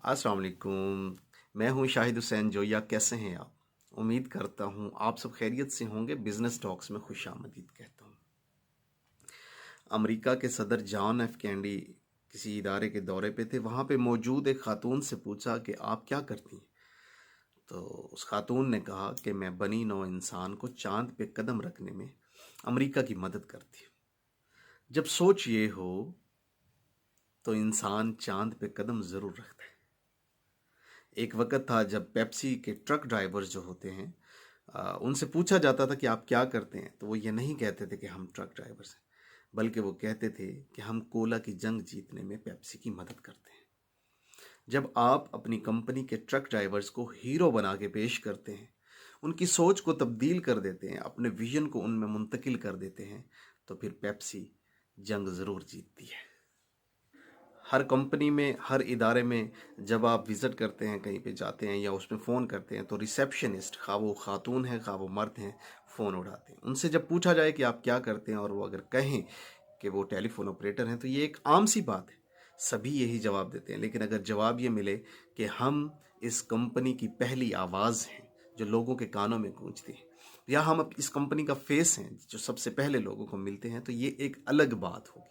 अस्सलाम वालेकुम। मैं हूं शाहिद हुसैन जोया। कैसे हैं आप? उम्मीद करता हूं आप सब खैरियत से होंगे। बिजनेस टॉक्स में खुशामदीद कहता हूं। अमेरिका के सदर जॉन एफ कैंडी किसी इदारे के दौरे पे थे। वहां पे मौजूद एक खातून से पूछा कि आप क्या करती हैं। तो उस खातून ने कहा कि मैं बनी नौ इंसान को चांद पे कदम रखने में अमेरिका की मदद करती हूँ। जब सोच ये हो तो इंसान चांद पे कदम ज़रूर रखता है। एक वक्त था जब पेप्सी के ट्रक ड्राइवर्स जो होते हैं, उनसे पूछा जाता था कि आप क्या करते हैं, तो वो ये नहीं कहते थे कि हम ट्रक ड्राइवर्स हैं, बल्कि वो कहते थे कि हम कोला की जंग जीतने में पेप्सी की मदद करते हैं। जब आप अपनी कंपनी के ट्रक ड्राइवर्स को हीरो बना के पेश करते हैं, उनकी सोच को तब्दील कर देते हैं, अपने विजन को उनमें मुंतकिल कर देते हैं, तो फिर पेप्सी जंग ज़रूर जीतती है। हर कंपनी में, हर इदारे में जब आप विज़िट करते हैं, कहीं पे जाते हैं या उसमें फ़ोन करते हैं, तो रिसेप्शनिस्ट, खा वो खातून है खा वो मर्द हैं, फ़ोन उठाते हैं। उनसे जब पूछा जाए कि आप क्या करते हैं और वो अगर कहें कि वो टेलीफोन ऑपरेटर हैं, तो ये एक आम सी बात है, सभी यही जवाब देते हैं। लेकिन अगर जवाब ये मिले कि हम इस कंपनी की पहली आवाज़ हैं जो लोगों के कानों में गूंजती है, या हम इस कंपनी का फेस हैं जो सबसे पहले लोगों को मिलते हैं, तो ये एक अलग बात होगी।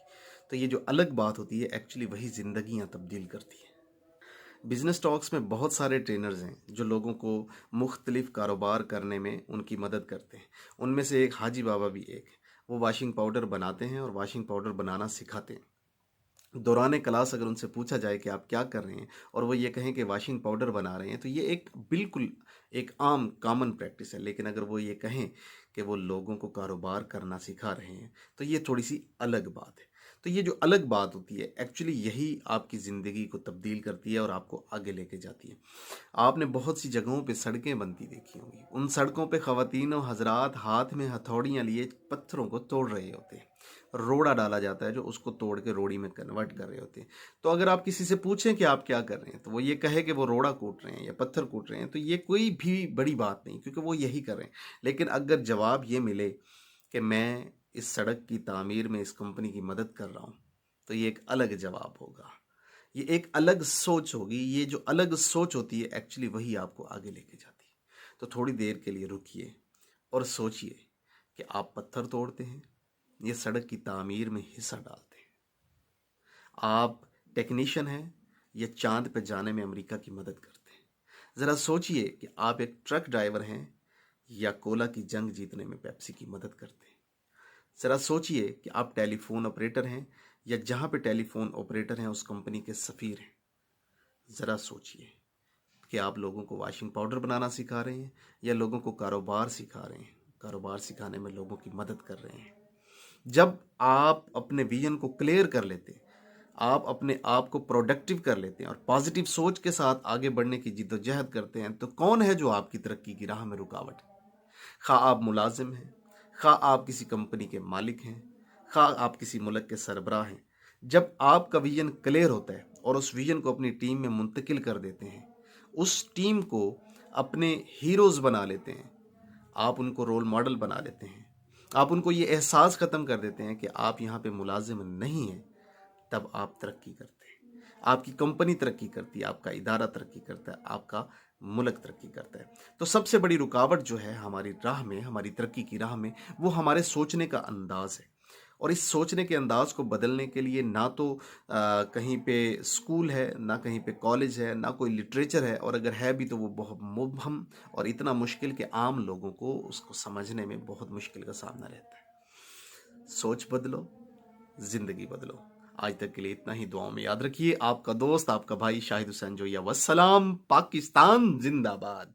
तो ये जो अलग बात होती है, एक्चुअली वही ज़िंदगियां तब्दील करती है। बिजनेस टॉक्स में बहुत सारे ट्रेनर्स हैं जो लोगों को मुख्तलिफ कारोबार करने में उनकी मदद करते हैं। उनमें से एक हाजी बाबा भी एक है। वो वाशिंग पाउडर बनाते हैं और वाशिंग पाउडर बनाना सिखाते हैं। दौरान क्लास अगर उनसे पूछा जाए कि आप क्या कर रहे हैं और वो ये कहें कि वाशिंग पाउडर बना रहे हैं, तो ये एक बिल्कुल एक आम कॉमन प्रैक्टिस है। लेकिन अगर वो ये कहें कि वो लोगों को कारोबार करना सिखा रहे हैं, तो ये थोड़ी सी अलग बात है। तो ये जो अलग बात होती है, एक्चुअली यही आपकी ज़िंदगी को तब्दील करती है और आपको आगे लेके जाती है। आपने बहुत सी जगहों पे सड़कें बनती देखी होंगी। उन सड़कों पे ख़वातीन और हजरात हाथ में हथौड़ियाँ लिए पत्थरों को तोड़ रहे होते हैं। रोड़ा डाला जाता है जो उसको तोड़ के रोड़ी में कन्वर्ट कर रहे होते हैं। तो अगर आप किसी से पूछें कि आप क्या कर रहे हैं, तो वो ये कहे कि वो रोड़ा कूट रहे हैं या पत्थर कूट रहे हैं, तो ये कोई भी बड़ी बात नहीं, क्योंकि वो यही कर रहे हैं। लेकिन अगर जवाब ये मिले कि मैं इस सड़क की तामीर में इस कंपनी की मदद कर रहा हूँ, तो ये एक अलग जवाब होगा। ये एक अलग सोच होगी। ये जो अलग सोच होती है, एक्चुअली वही आपको आगे लेके जाती है। तो थोड़ी देर के लिए रुकिए और सोचिए कि आप पत्थर तोड़ते हैं, ये सड़क की तामीर में हिस्सा डालते हैं। आप टेक्नीशियन हैं या चांद पे जाने में अमेरिका की मदद करते हैं। ज़रा सोचिए कि आप एक ट्रक ड्राइवर हैं या कोला की जंग जीतने में पेप्सी की मदद करते हैं। ज़रा सोचिए कि आप टेलीफोन ऑपरेटर हैं या जहाँ पे टेलीफोन ऑपरेटर हैं उस कंपनी के सफ़ीर हैं। ज़रा सोचिए कि आप लोगों को वॉशिंग पाउडर बनाना सिखा रहे हैं या लोगों को कारोबार सिखा रहे हैं, कारोबार सिखाने में लोगों की मदद कर रहे हैं। जब आप अपने विजन को क्लियर कर लेते हैं, आप अपने आप को प्रोडक्टिव कर लेते हैं और पॉजिटिव सोच के साथ आगे बढ़ने की जिद्दोजहद करते हैं, तो कौन है जो आपकी तरक्की की राह में रुकावट है? खा आप मुलाजिम हैं, खा आप किसी कंपनी के मालिक हैं, खा आप किसी मुल्क के सरबराह हैं। जब आपका विजन क्लियर होता है और उस विजन को अपनी टीम में मुंतकिल कर देते हैं, उस टीम को अपने हीरोज़ बना लेते हैं, आप उनको रोल मॉडल बना लेते हैं, आप उनको ये एहसास ख़त्म कर देते हैं कि आप यहाँ पे मुलाजिम नहीं हैं, तब आप तरक्की करते हैं। आपकी कंपनी तरक्की करती है, आपका इदारा तरक्की करता है, आपका मुल्क तरक्की करता है। तो सबसे बड़ी रुकावट जो है हमारी राह में, हमारी तरक्की की राह में, वो हमारे सोचने का अंदाज़ है। और इस सोचने के अंदाज़ को बदलने के लिए ना तो कहीं पे स्कूल है, ना कहीं पे कॉलेज है, ना कोई लिटरेचर है, और अगर है भी तो वो बहुत मुबहम और इतना मुश्किल कि आम लोगों को उसको समझने में बहुत मुश्किल का सामना रहता है। सोच बदलो, ज़िंदगी बदलो। आज तक के लिए इतना ही। दुआओं में याद रखिए। आपका दोस्त, आपका भाई शाहिद हुसैन जोया। वस्सलाम। पाकिस्तान जिंदाबाद।